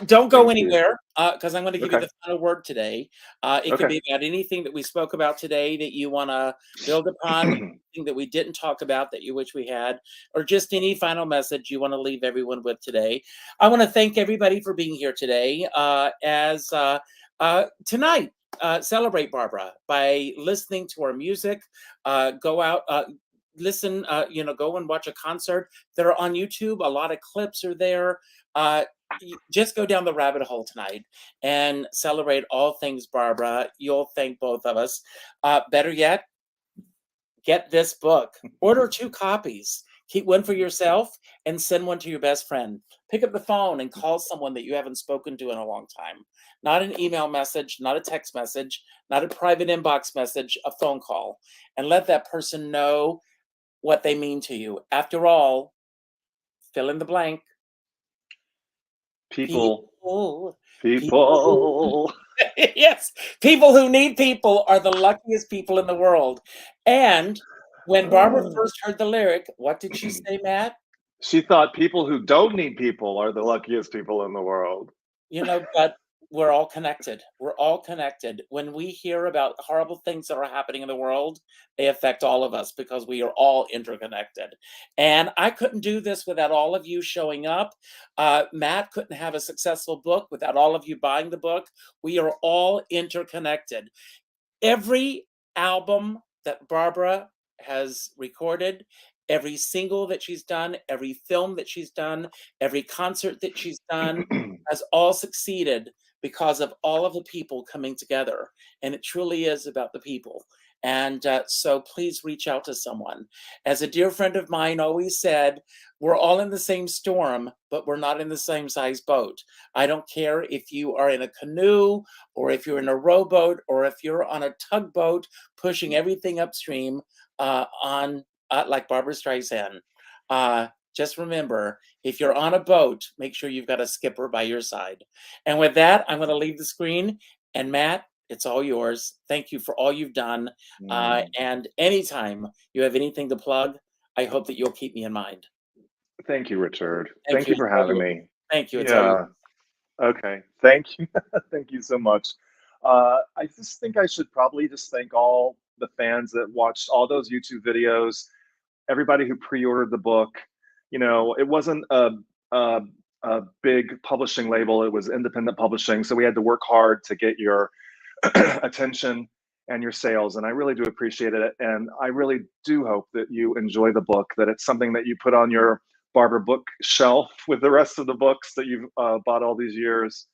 Don't go Thank you. anywhere because I'm going to give you Okay. the final word today. It could Okay. be about anything that we spoke about today that you want to build upon, anything that we didn't talk about that you wish we had, or just any final message you want to leave everyone with today. I want to thank everybody for being here today as tonight. Celebrate Barbra by listening to our music. Go out, listen, go and watch a concert. They're on YouTube. A lot of clips are there. Just go down the rabbit hole tonight and celebrate all things Barbra. You'll thank both of us. Better yet, get this book. Order 2 copies. Keep one for yourself and send one to your best friend. Pick up the phone and call someone that you haven't spoken to in a long time. Not an email message, not a text message, not a private inbox message, a phone call. And let that person know what they mean to you. After all, fill in the blank. People. Yes, people who need people are the luckiest people in the world. And when Barbra first heard the lyric, what did she say, Matt? She thought people who don't need people are the luckiest people in the world. But we're all connected. We're all connected. When we hear about horrible things that are happening in the world, they affect all of us because we are all interconnected. And I couldn't do this without all of you showing up. Matt couldn't have a successful book without all of you buying the book. We are all interconnected. Every album that Barbra has recorded, every single that she's done, every film that she's done, every concert that she's done has all succeeded because of all of the people coming together. And it truly is about the people. And so please reach out to someone. As a dear friend of mine always said, we're all in the same storm, but we're not in the same size boat. I don't care if you are in a canoe or if you're in a rowboat or if you're on a tugboat pushing everything upstream like Barbra Streisand. Just remember, if you're on a boat, make sure you've got a skipper by your side. And with that, I'm going to leave the screen. And Matt, it's all yours. Thank you for all you've done. And anytime you have anything to plug, I hope that you'll keep me in mind. Thank you, Richard. Thank you for having me. Thank you. It's all yours. Okay. Thank you. Thank you so much. I just think I should probably just thank all the fans that watched all those YouTube videos, everybody who pre-ordered the book. It wasn't a big publishing label. It was independent publishing. So we had to work hard to get your attention and your sales. And I really do appreciate it. And I really do hope that you enjoy the book, that it's something that you put on your Barbra book shelf with the rest of the books that you've bought all these years.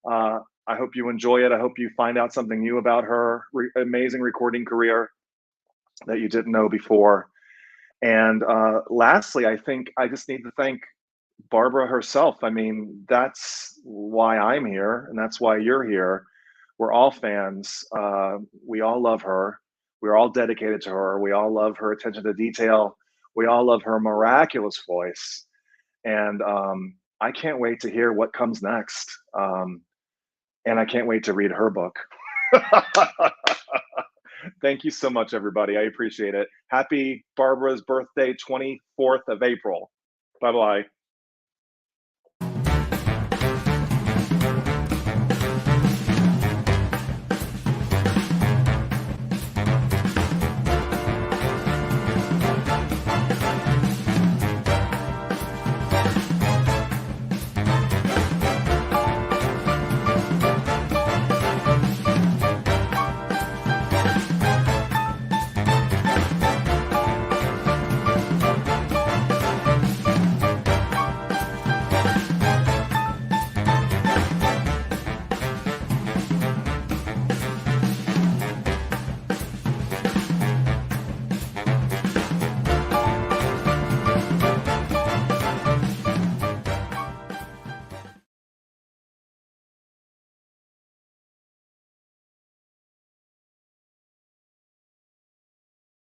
I hope you enjoy it. I hope you find out something new about her amazing recording career that you didn't know before. And lastly, I think I just need to thank Barbra herself. I mean, that's why I'm here, and that's why you're here. We're all fans. We all love her. We're all dedicated to her. We all love her attention to detail. We all love her miraculous voice. And I can't wait to hear what comes next. And I can't wait to read her book. Thank you so much, everybody. I appreciate it. Happy Barbra's birthday, 24th of April. Bye-bye.